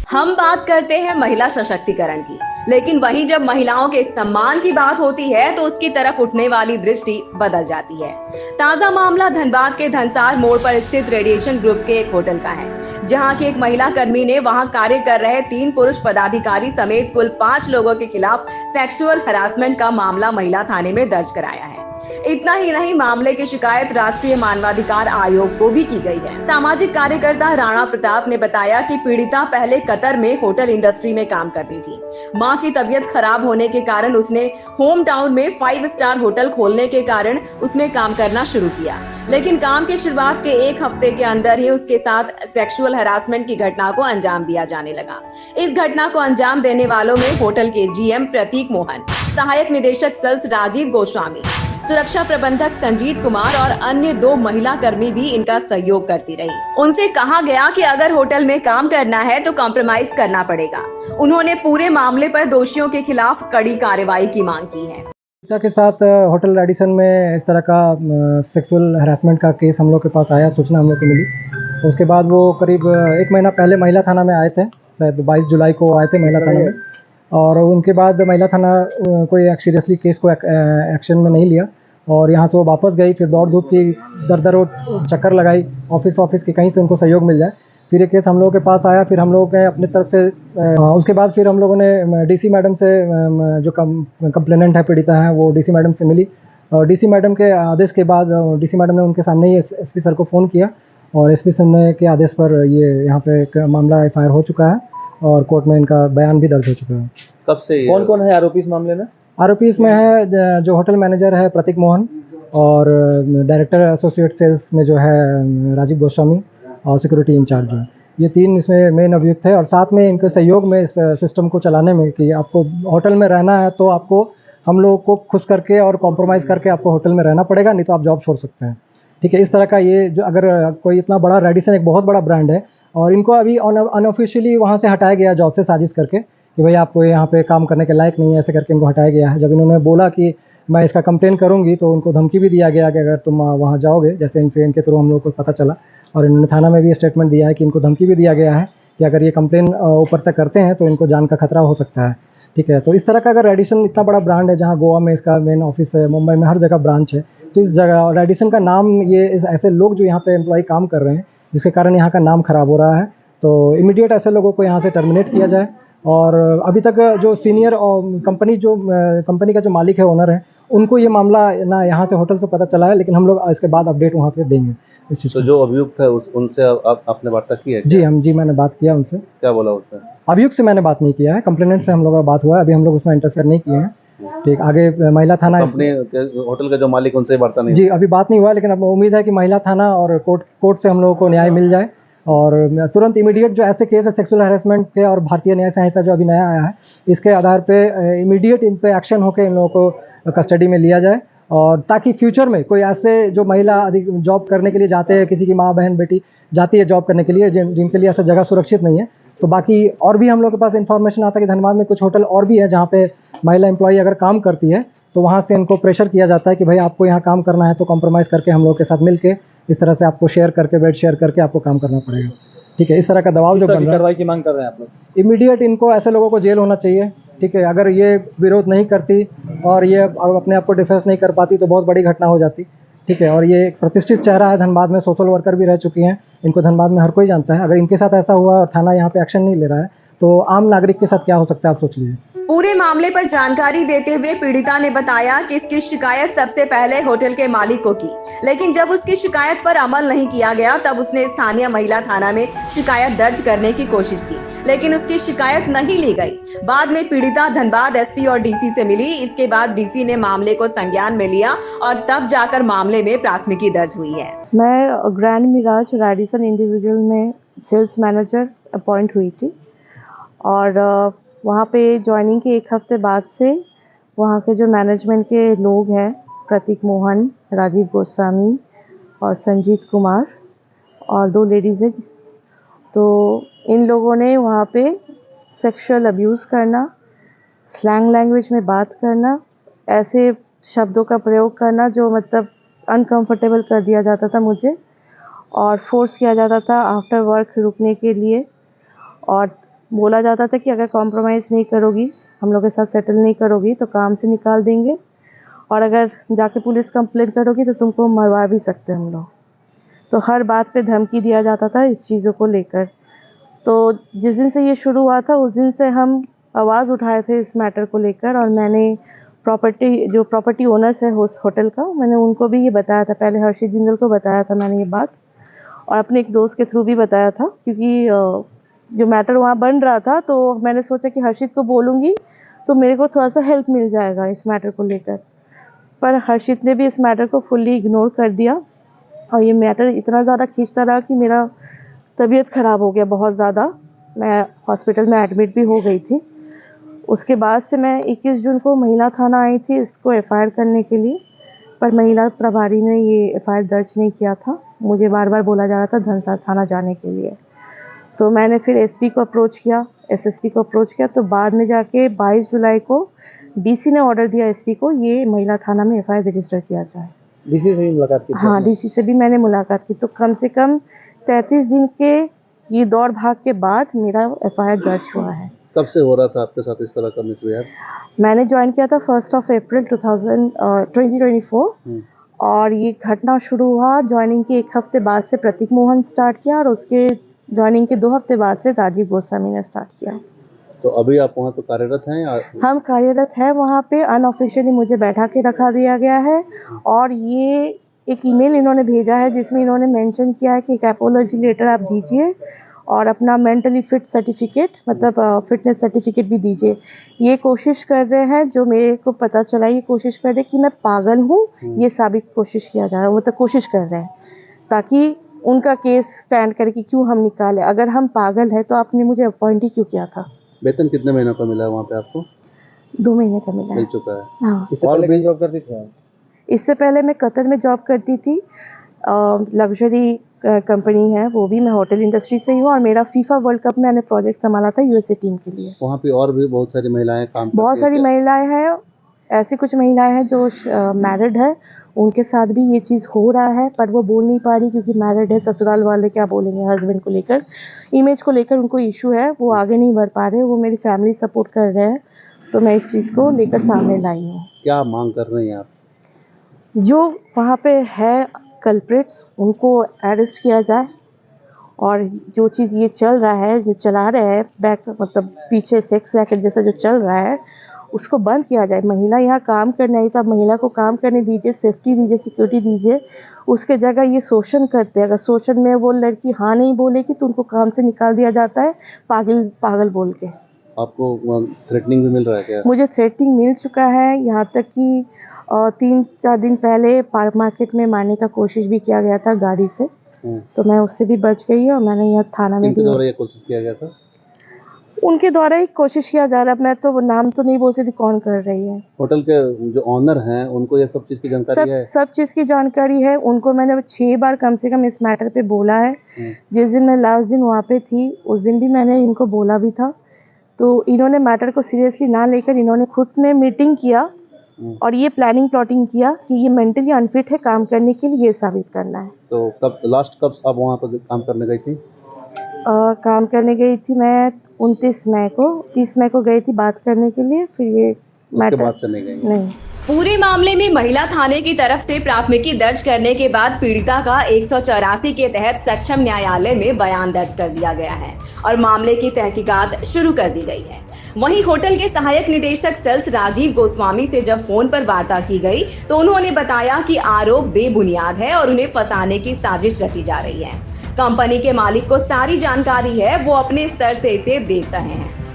हम बात करते हैं महिला सशक्तिकरण की, लेकिन वहीं जब महिलाओं के सम्मान की बात होती है तो उसकी तरफ उठने वाली दृष्टि बदल जाती है। ताजा मामला धनबाद के धनसार मोड़ पर स्थित रेडिएशन ग्रुप के एक होटल का है, जहां की एक महिला कर्मी ने वहां कार्य कर रहे 3 पुरुष पदाधिकारी समेत कुल 5 लोगों के खिलाफ सेक्सुअल हरासमेंट का मामला महिला थाने में दर्ज कराया है। इतना ही नहीं, मामले की शिकायत राष्ट्रीय मानवाधिकार आयोग को भी की गई है। सामाजिक कार्यकर्ता राणा प्रताप ने बताया कि पीड़िता पहले कतर में होटल इंडस्ट्री में काम करती थी। मां की तबीयत खराब होने के कारण उसने होम टाउन में 5 स्टार होटल खोलने के कारण उसमें काम करना शुरू किया, लेकिन काम की शुरुआत के 1 हफ्ते के अंदर ही उसके साथ सेक्सुअल हरासमेंट की घटना को अंजाम दिया जाने लगा। इस घटना को अंजाम देने वालों में होटल के जीएम प्रतीक मोहन, सहायक निदेशक सेल्स राजीव गोस्वामी, सुरक्षा प्रबंधक संजीत कुमार और अन्य 2 महिला कर्मी भी इनका सहयोग करती रही। उनसे कहा गया कि अगर होटल में काम करना है तो कॉम्प्रोमाइज करना पड़ेगा। उन्होंने पूरे मामले पर दोषियों के खिलाफ कड़ी कार्रवाई की मांग की है। के साथ होटल रेडिसन में इस तरह का सेक्सुअल हरासमेंट का केस हम लोग के पास आया, सूचना हम लोग को मिली। उसके बाद वो करीब 1 महीना पहले महिला थाना में आए थे, शायद 22 जुलाई को आए थे महिला थाना में, और उनके बाद महिला थाना कोई सीरियसली केस को एक्शन में नहीं लिया और यहाँ से वो वापस गई। फिर दौड़ धूप की दर चक्कर लगाई ऑफिस के, कहीं से उनको सहयोग मिल जाए। फिर ये केस हम लोगों के पास आया, फिर हम लोगों ने अपनी तरफ से उसके बाद फिर हम लोगों ने डीसी मैडम से, जो कंप्लेनेंट है, पीड़िता है, वो डीसी मैडम से मिली और डीसी मैडम के आदेश के बाद डीसी मैडम ने उनके सामने ही एसपी सर को फ़ोन किया और एसपी सर के आदेश पर ये यहाँ पे एक मामला एफआईआर हो चुका है और कोर्ट में इनका बयान भी दर्ज हो चुका है। कब से कौन कौन है आरोपी इस मामले में? आरोपी इसमें है जो होटल मैनेजर है प्रतीक मोहन, और डायरेक्टर एसोसिएट सेल्स में जो है राजीव गोस्वामी, और सिक्योरिटी इंचार्ज जो है। ये 3 इसमें मेन अभियुक्त है और साथ में इनके सहयोग में इस सिस्टम को चलाने में कि आपको होटल में रहना है तो आपको हम लोग को खुश करके और कॉम्प्रोमाइज़ करके आपको होटल में रहना पड़ेगा, नहीं तो आप जॉब छोड़ सकते हैं। ठीक है, इस तरह का ये जो, अगर कोई इतना बड़ा रेडिसन एक बहुत बड़ा ब्रांड है और इनको अभी अनऑफिशियली वहाँ से हटाया गया जॉब से, साजिश करके कि भाई आपको यहाँ पे काम करने के लायक नहीं है, ऐसे करके इनको हटाया गया है। जब इन्होंने बोला कि मैं इसका कंप्लेन करूँगी तो उनको धमकी भी दिया गया कि अगर तुम वहाँ जाओगे, जैसे इनके थ्रू हम लोग को पता चला, और इन्होंने थाना में भी स्टेटमेंट दिया है कि इनको धमकी भी दिया गया है कि अगर ये कंप्लेन ऊपर तक करते हैं तो इनको जान का खतरा हो सकता है। ठीक है, तो इस तरह का अगर रेडिसन इतना बड़ा ब्रांड है, जहाँ गोवा में इसका मेन ऑफिस है, मुंबई में हर जगह ब्रांच है, तो इस जगह रेडिसन का नाम, ये ऐसे लोग जो यहाँ पे एम्प्लॉय काम कर रहे हैं जिसके कारण यहाँ का नाम खराब हो रहा है, तो इमीडिएट ऐसे लोगों को यहाँ से टर्मिनेट किया जाए। और अभी तक जो सीनियर कंपनी का जो मालिक है, ओनर है, उनको ये मामला ना यहाँ से होटल से पता चला है, लेकिन हम लोग इसके बाद अपडेट वहाँ पे देंगे इस चीज़। तो जो अभियुक्त है उनसे आपने वार्ता की है? जी मैंने बात किया उनसे। क्या बोला उसने? अभियुक्त से मैंने बात नहीं किया है, कंप्लेनेंट से हम लोगों का बात हुआ है, अभी हम लोग उसमें इंटरफेयर नहीं किए हैं। ठीक, आगे महिला थाना, अपने होटल का जो मालिक, उनसे वार्ता नहीं? जी अभी बात नहीं हुआ, लेकिन अब उम्मीद है कि महिला थाना और कोर्ट से हम लोगों को न्याय मिल जाए और तुरंत इमीडिएट जो ऐसे केस है सेक्सुअल हैरेसमेंट के, और भारतीय न्याय संहिता जो अभी नया आया है, इसके आधार पे इमीडिएट इन पे एक्शन होकर इन लोगों को कस्टडी में लिया जाए, और ताकि फ्यूचर में कोई ऐसे जो महिला अधिक जॉब करने के लिए जाते हैं, किसी की माँ बहन बेटी जाती है जॉब करने के लिए, जिनके लिए ऐसा जगह सुरक्षित नहीं है, तो बाकी और भी हम लोग के पास इन्फॉर्मेशन आता है कि धनबाद में कुछ होटल और भी है जहाँ पे महिला एम्प्लॉई अगर काम करती है तो वहाँ से इनको प्रेशर किया जाता है कि भाई आपको यहाँ काम करना है तो कॉम्प्रोमाइज़ करके हम लोग के साथ मिल के इस तरह से आपको शेयर करके, बेड शेयर करके आपको काम करना पड़ेगा। ठीक है, इस तरह का दबाव जो बन रहा है, कार्रवाई की मांग कर रहे हैं आप लोग? इमीडिएट इनको, ऐसे लोगों को जेल होना चाहिए। ठीक है, अगर ये विरोध नहीं करती और ये अपने आप को डिफेंस नहीं कर पाती तो बहुत बड़ी घटना हो जाती। ठीक है, और ये एक प्रतिष्ठित चेहरा है धनबाद में, सोशल वर्कर भी रह चुकी हैं, इनको धनबाद में हर कोई जानता है। अगर इनके साथ ऐसा हुआ और थाना यहाँ पे एक्शन नहीं ले रहा है तो आम नागरिक के साथ क्या हो सकता है, आप सोच लीजिए। पूरे मामले पर जानकारी देते हुए पीड़िता ने बताया कि इसकी शिकायत सबसे पहले होटल के मालिक को की, लेकिन जब उसकी शिकायत पर अमल नहीं किया गया तब उसने स्थानीय महिला थाना में शिकायत दर्ज करने की कोशिश की, लेकिन उसकी शिकायत नहीं ली गई। बाद में पीड़िता धनबाद एसपी और डीसी से मिली। इसके बाद डीसी ने मामले को संज्ञान में लिया और तब जाकर मामले में प्राथमिकी दर्ज हुई है। मैं ग्रैंड मिराज रेडिसन इंडिविजुअल में सेल्स मैनेजर अपॉइंट हुई थी और वहाँ पे ज्वाइनिंग के 1 हफ्ते बाद से वहाँ के जो मैनेजमेंट के लोग हैं, प्रतीक मोहन, राजीव गोस्वामी और संजीत कुमार, और 2 लेडीज़ हैं, तो इन लोगों ने वहाँ पे सेक्सुअल अब्यूज़ करना, स्लैंग लैंग्वेज में बात करना, ऐसे शब्दों का प्रयोग करना जो मतलब अनकंफर्टेबल कर दिया जाता था मुझे, और फोर्स किया जाता था आफ्टर वर्क रुकने के लिए, और बोला जाता था कि अगर कॉम्प्रोमाइज़ नहीं करोगी, हम लोग के साथ सेटल नहीं करोगी तो काम से निकाल देंगे, और अगर जाके पुलिस कंप्लेंट करोगी तो तुमको मरवा भी सकते हैं हम लोग। तो हर बात पे धमकी दिया जाता था इस चीज़ों को लेकर। तो जिस दिन से ये शुरू हुआ था उस दिन से हम आवाज़ उठाए थे इस मैटर को लेकर, और मैंने प्रॉपर्टी ओनर्स है उस होटल का, मैंने उनको भी ये बताया था। पहले हर्षित जिंदल को बताया था मैंने ये बात, और अपने एक दोस्त के थ्रू भी बताया था, क्योंकि जो मैटर वहाँ बन रहा था तो मैंने सोचा कि हर्षित को बोलूँगी तो मेरे को थोड़ा सा हेल्प मिल जाएगा इस मैटर को लेकर। पर हर्षित ने भी इस मैटर को फुल्ली इग्नोर कर दिया, और ये मैटर इतना ज़्यादा खींचता रहा कि मेरा तबीयत ख़राब हो गया बहुत ज़्यादा। मैं हॉस्पिटल में एडमिट भी हो गई थी। उसके बाद से मैं 21 जून को महिला थाना आई थी इसको एफआईआर करने के लिए, पर महिला प्रभारी ने ये एफआईआर दर्ज नहीं किया था। मुझे बार बार बोला जा रहा था धनसार थाना जाने के लिए। तो मैंने फिर एसपी को अप्रोच किया, एसएसपी को अप्रोच किया, तो बाद में जाके 22 जुलाई को डीसी ने ऑर्डर दिया एसपी को ये महिला थाना में एफआईआर रजिस्टर किया जाए। डीसी से भी मुलाकात की? हाँ, डीसी से भी मैंने मुलाकात की। तो कम से कम 33 दिन के ये दौड़ भाग के बाद मेरा एफआईआर दर्ज हुआ है। कब से हो रहा था आपके साथ इस तरह का मिसबिहेव? मैंने ज्वाइन किया था 1 अप्रैल 2024, और ये घटना शुरू हुआ ज्वाइनिंग के 1 हफ्ते बाद से प्रतीक मोहन स्टार्ट किया, और उसके ज्वाइनिंग के 2 हफ्ते बाद से राजीव गोस्वामी ने स्टार्ट किया। तो अभी आप वहाँ तो कार्यरत हैं या? हम कार्यरत हैं वहाँ पे। अनऑफिशियली मुझे बैठा के रखा दिया गया है, और ये एक ईमेल इन्होंने भेजा है जिसमें इन्होंने मेंशन किया है कि एक एपोलॉजी लेटर आप दीजिए और अपना मेंटली फिट सर्टिफिकेट, मतलब फिटनेस सर्टिफिकेट भी दीजिए। ये कोशिश कर रहे हैं, जो मेरे को पता चला, ये कोशिश कर रहे हैं कि मैं पागल हूँ, ये साबित कोशिश किया जा रहा है। वो तो कोशिश कर रहे हैं ताकि उनका केस स्टैंड करे कि क्यों हम निकाले। अगर हम पागल है तो आपने मुझे अपॉइंट ही क्यों किया था। वेतन कितने महीनों का मिला है वहाँ पे आपको? 2 महीने का मिला मिल है। चुका है? हाँ। और भी जॉब करती थी? इससे पहले मैं कतर में जॉब करती थी, लग्जरी कंपनी है वो भी। मैं होटल इंडस्ट्री से ही हूँ, और मेरा फीफा वर्ल्ड कप मैंने प्रोजेक्ट संभाला था यूएसए टीम के लिए। वहाँ पे और भी बहुत सारी महिलाएं काम करती बहुत सारी महिलाएं हैं, ऐसी कुछ महिलाएं हैं जो मैरिड है, उनके साथ भी ये चीज़ हो रहा है, पर वो बोल नहीं पा रही क्योंकि मैरिड है। ससुराल वाले क्या बोलेंगे, हस्बैंड को लेकर, इमेज को लेकर उनको इशू है, वो आगे नहीं बढ़ पा रहे। वो मेरी फैमिली सपोर्ट कर रहे हैं, तो मैं इस चीज़ को लेकर सामने लाई हूँ। क्या मांग कर रही हैं आप? जो वहाँ पे है कल्प्रिट्स उनको अरेस्ट किया जाए, और जो चीज़ ये चल रहा है, जो चला रहे हैं बैक, मतलब पीछे सेक्स रैकेट जैसा जो चल रहा है, उसको बंद किया जाए। महिला यहाँ काम करने आई तो आप महिला को काम करने दीजिए, सेफ्टी दीजिए, सिक्योरिटी दीजिए। उसके जगह ये शोषण करते हैं। अगर शोषण में वो लड़की हाँ नहीं बोलेगी तो उनको काम से निकाल दिया जाता है पागल बोल के। आपको थ्रेटनिंग भी मिल रहा है क्या? मुझे थ्रेटनिंग मिल चुका है, यहाँ तक कि 3-4 दिन पहले पार्क मार्केट में मारने का कोशिश भी किया गया था गाड़ी से, तो मैं उससे भी बच गई, और मैंने यहाँ थाना में भी ये कोशिश किया गया था। उनके द्वारा ही कोशिश किया जा रहा है। मैं तो नाम तो नहीं बोल सकती कौन कर रही है। होटल के जो ऑनर हैं उनको ये सब चीज़ की जानकारी है? सब चीज़ की जानकारी है उनको। मैंने 6 बार कम से कम इस मैटर पे बोला है। जिस दिन मैं लास्ट दिन वहाँ पे थी उस दिन भी मैंने इनको बोला भी था, तो इन्होंने मैटर को सीरियसली ना लेकर इन्होंने खुद में मीटिंग किया और ये प्लानिंग प्लॉटिंग किया कि ये मेंटली अनफिट है काम करने के लिए, ये साबित करना है। तो कब आप वहाँ पर काम करने गई थी? काम करने गई थी मैं 29 मई को, 30 मई को गई थी बात करने के लिए। फिर ये मैटर बात से नहीं गई? नहीं। पूरे मामले में महिला थाने की तरफ से प्राथमिकी दर्ज करने के बाद पीड़िता का 184 के तहत सक्षम न्यायालय में बयान दर्ज कर दिया गया है और मामले की तहकीकात शुरू कर दी गई है। वहीं होटल के सहायक निदेशक सेल्स राजीव गोस्वामी से जब फोन पर वार्ता की गई तो उन्होंने बताया कि आरोप बेबुनियाद है और उन्हें फंसाने की साजिश रची जा रही है। कंपनी के मालिक को सारी जानकारी है, वो अपने स्तर से इसे देख रहे हैं।